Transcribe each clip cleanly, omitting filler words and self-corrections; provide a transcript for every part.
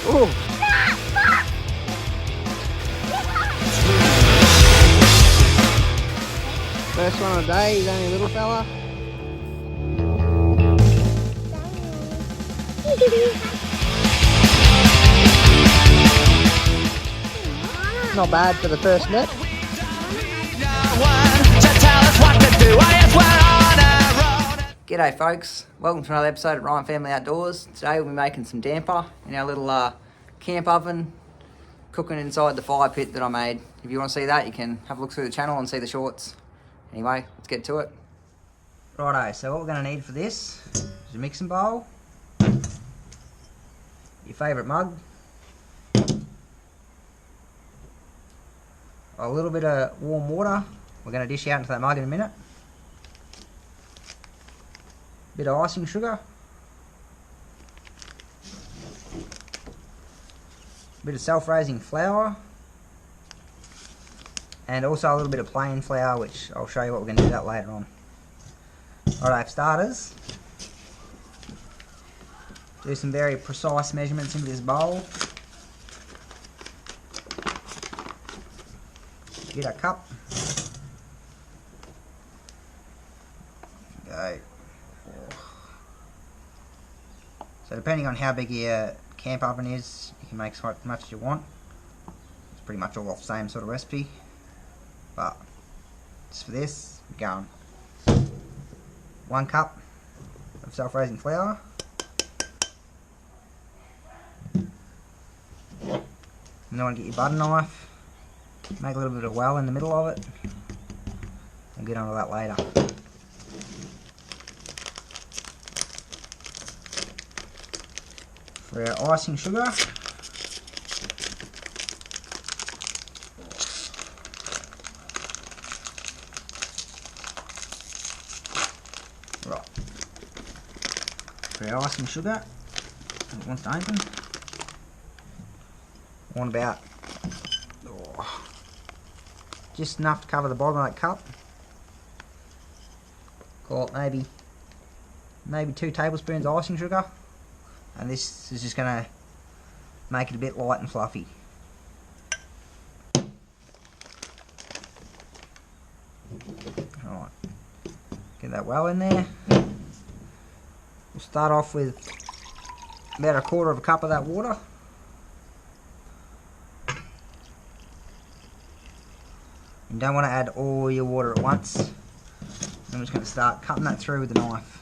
Ooh. First one of the day, he's only a little fella. Not bad for the first net. G'day folks, welcome to another episode of Ryan Family Outdoors. Today we'll be making some damper in our little camp oven, cooking inside the fire pit that I made. If you want to see that, you can have a look through the channel and see the shorts. Anyway, let's get to it. Righto, so what we're going to need for this is a mixing bowl, your favourite mug, a little bit of warm water. We're going to dish out into that mug in a minute. Bit of icing sugar, bit of self-raising flour, and also a little bit of plain flour, which I'll show you what we're going to do that later on. Alright, for starters, do some very precise measurements into this bowl. Get a cup. Go. So depending on how big your camp oven is, you can make as much as you want. It's pretty much all off the same sort of recipe. But just for this, we're going 1 cup of self-raising flour. And then want to get your butter knife, make a little bit of well in the middle of it. We'll get onto that later. For our icing sugar, right. For our icing sugar, it wants to open. I want about just enough to cover the bottom of that cup. Call it maybe 2 tablespoons of icing sugar. And this is just going to make it a bit light and fluffy. Alright, get that well in there. We'll start off with about 1/4 cup of that water. You don't want to add all your water at once. I'm just going to start cutting that through with the knife.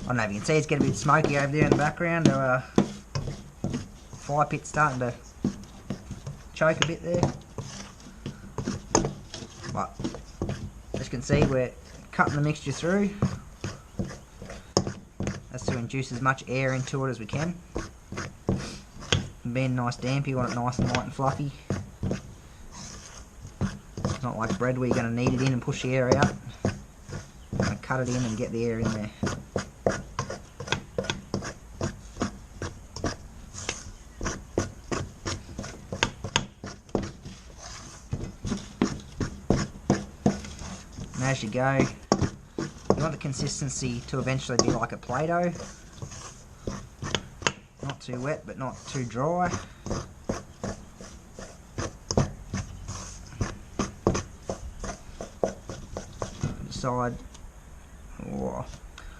I don't know if you can see, it's getting a bit smoky over there in the background. The fire pit's starting to choke a bit there. But as you can see, we're cutting the mixture through. That's to induce as much air into it as we can. And being nice damp, you want it nice and light and fluffy. It's not like bread where you're going to knead it in and push the air out. You're going to cut it in and get the air in there. As you go, you want the consistency to eventually be like a Play-Doh. Not too wet, but not too dry. Decide, oh,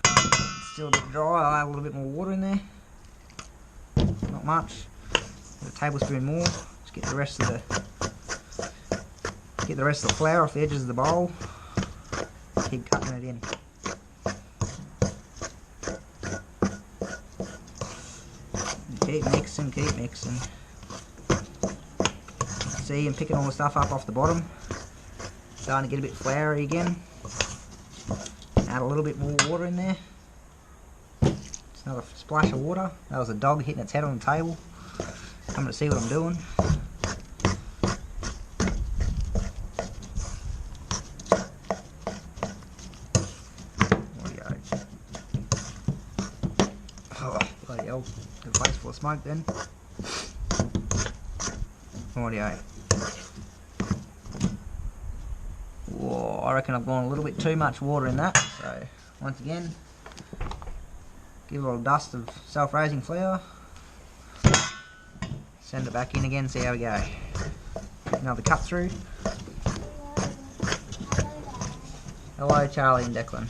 it's still a bit dry. I'll add a little bit more water in there. Not much. A tablespoon more. Just get the rest of the flour off the edges of the bowl. Keep cutting it in. Keep mixing, keep mixing. See, I'm picking all the stuff up off the bottom. Starting to get a bit floury again. Add a little bit more water in there. Just another splash of water. That was a dog hitting its head on the table. Coming to see what I'm doing. Bloody hell, got a face full of smoke then. Rightio. Whoa. I reckon I've gone a little bit too much water in that. So once again, give it a little dust of self-raising flour. Send it back in again, see how we go. Another cut through. Hello Charlie and Declan.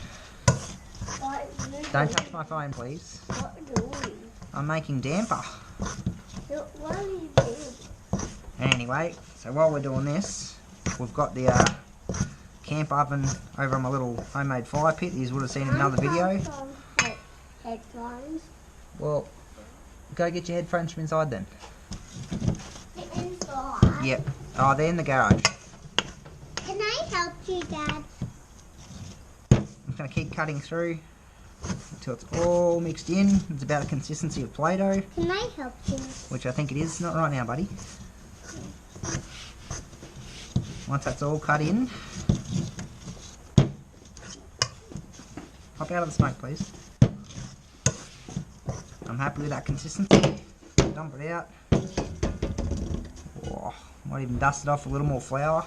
Don't touch my phone please. What are you doing? I'm making damper. What are you doing? Anyway, so while we're doing this, we've got the camp oven over on my little homemade fire pit. You would have seen in another video. Headphones. Well, go get your headphones from inside then. Inside? Yep. Oh, they're in the garage. Can I help you, Dad? I'm just going to keep cutting through until it's all mixed in. It's about the consistency of Play-Doh. Can I help you? Which I think it is. Not right now, buddy. Once that's all cut in, hop out of the smoke, please. I'm happy with that consistency. Dump it out. Oh, might even dust it off with a little more flour.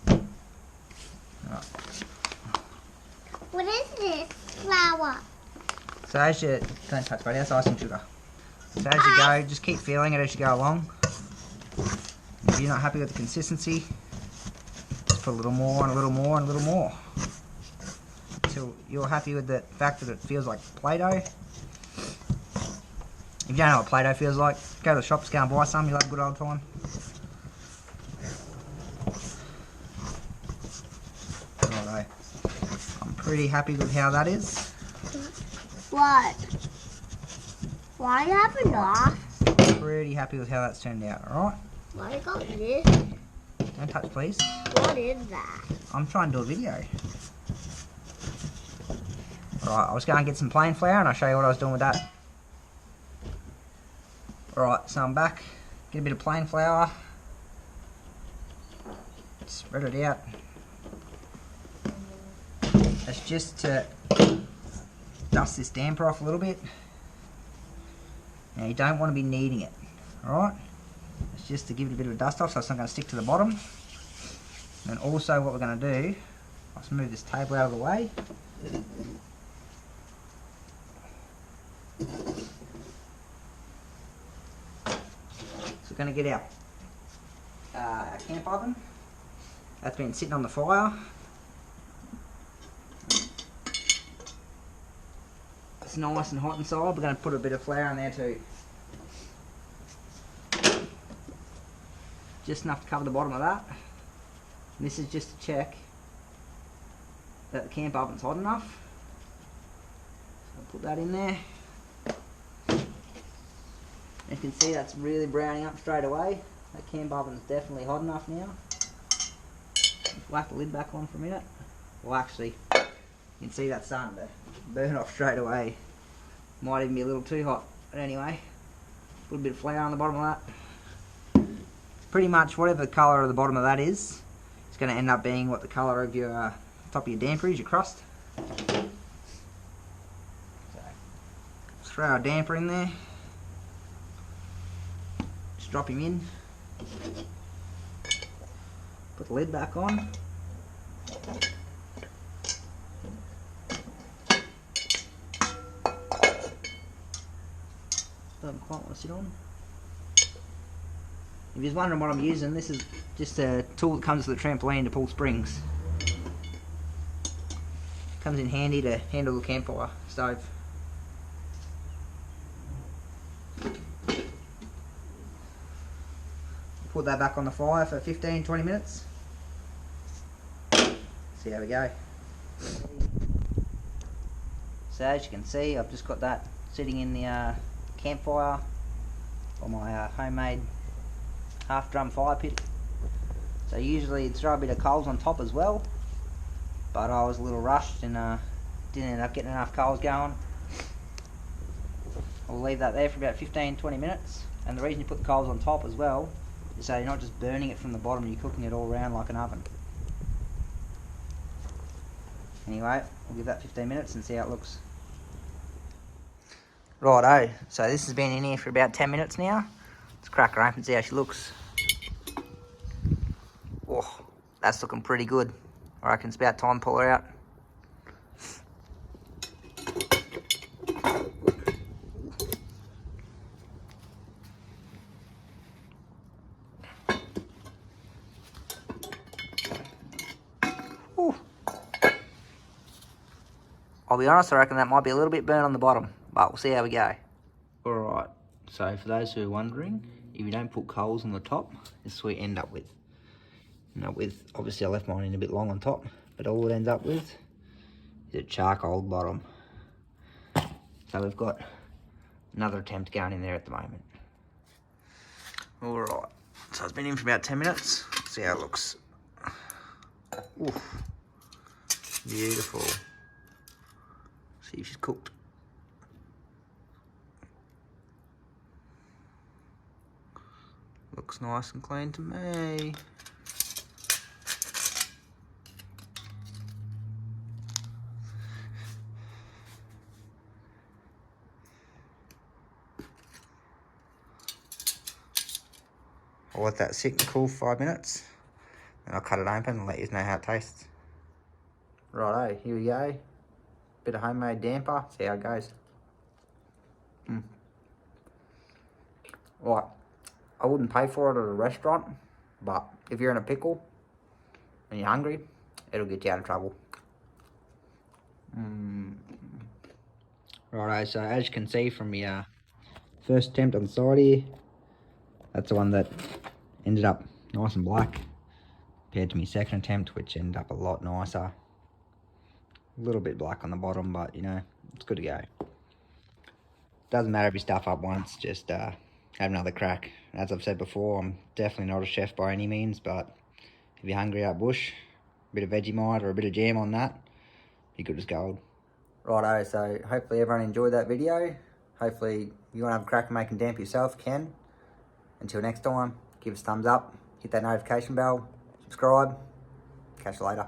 Right. What is this? Flour. So as you don't touch, buddy, that's icing sugar. So as you go, just keep feeling it as you go along. If you're not happy with the consistency, just put a little more and a little more and a little more. Until you're happy with the fact that it feels like Play-Doh. If you don't know what Play-Doh feels like, go to the shops, go and buy some, you'll have a good old time. Righto. I'm pretty happy with how that is. What? Why happened off? Pretty happy with how that's turned out, alright? Why got this? Don't touch please. What is that? I'm trying to do a video. Alright, I was going to get some plain flour and I'll show you what I was doing with that. Alright, so I'm back. Get a bit of plain flour. Spread it out. That's just to dust this damper off a little bit. Now you don't want to be kneading it. Alright? It's just to give it a bit of a dust off so it's not going to stick to the bottom. And also what we're going to do, let's move this table out of the way. So we're going to get our camp oven. That's been sitting on the fire. It's nice and hot inside. We're going to put a bit of flour in there too. Just enough to cover the bottom of that. And this is just to check that the camp oven's hot enough. So I'll put that in there. You can see that's really browning up straight away. That camp oven's definitely hot enough now. Let's whack the lid back on for a minute. Well actually, you can see that's starting to burn off straight away. Might even be a little too hot. But anyway, put a bit of flour on the bottom of that. Pretty much whatever the colour of the bottom of that is, it's going to end up being what the colour of your top of your damper is, your crust. So, let's throw our damper in there. Just drop him in. Put the lid back on. Doesn't quite want to sit on. If you're wondering what I'm using, this is just a tool that comes with the trampoline to pull springs. Comes in handy to handle the campfire stove. Put that back on the fire for 15-20 minutes. See how we go. So as you can see, I've just got that sitting in the campfire or my homemade half drum fire pit. So usually throw a bit of coals on top as well, but I was a little rushed and didn't end up getting enough coals going. I'll leave that there for about 15-20 minutes, and the reason you put the coals on top as well is so you're not just burning it from the bottom, you're cooking it all around like an oven. Anyway, we'll give that 15 minutes and see how it looks. Righto, so this has been in here for about 10 minutes now. Let's crack her open and see how she looks. Oh, That's looking pretty good. I reckon it's about time to pull her out. Ooh. I'll be honest, I reckon that might be a little bit burnt on the bottom, but we'll see how we go. Alright, so for those who are wondering, if you don't put coals on the top, this is what you end up with. Obviously I left mine in a bit long on top, but all it ends up with is a charcoal bottom. So we've got another attempt going in there at the moment. Alright, so it's been in for about 10 minutes. Let's see how it looks. Oof. Beautiful. See if she's cooked. Looks nice and clean to me. I'll let that sit and cool for 5 minutes. Then I'll cut it open and let you know how it tastes. Righto, here we go. Bit of homemade damper, see how it goes. Right, I wouldn't pay for it at a restaurant, but if you're in a pickle and you're hungry, it'll get you out of trouble. Righto, so as you can see from the first attempt on the side here, that's the one that ended up nice and black compared to my second attempt, which ended up a lot nicer. A little bit black on the bottom, but you know, it's good to go. Doesn't matter if you stuff up once, just have another crack. As I've said before, I'm definitely not a chef by any means, but if you're hungry out bush, a bit of Vegemite or a bit of jam on that, you're good as gold. Righto, so hopefully everyone enjoyed that video. Hopefully you want to have a crack and make and damp yourself, can. Until next time, give us a thumbs up, hit that notification bell, subscribe. Catch you later.